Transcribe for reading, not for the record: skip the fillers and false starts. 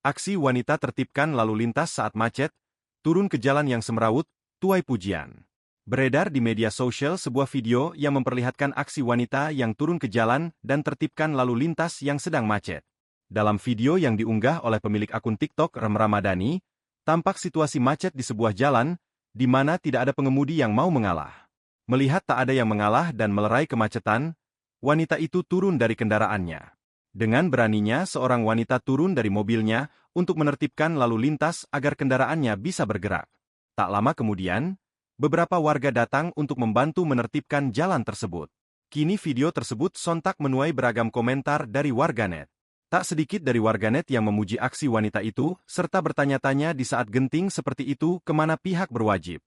Aksi wanita tertibkan lalu lintas saat macet, turun ke jalan yang semrawut, tuai pujian. Beredar di media sosial sebuah video yang memperlihatkan aksi wanita yang turun ke jalan dan tertibkan lalu lintas yang sedang macet. Dalam video yang diunggah oleh pemilik akun TikTok Rem Ramadhani, tampak situasi macet di sebuah jalan, di mana tidak ada pengemudi yang mau mengalah. Melihat tak ada yang mengalah dan melerai kemacetan, wanita itu turun dari kendaraannya. Dengan beraninya seorang wanita turun dari mobilnya untuk menertibkan lalu lintas agar kendaraannya bisa bergerak. Tak lama kemudian, beberapa warga datang untuk membantu menertibkan jalan tersebut. Kini video tersebut sontak menuai beragam komentar dari warganet. Tak sedikit dari warganet yang memuji aksi wanita itu, serta bertanya-tanya di saat genting seperti itu kemana pihak berwajib.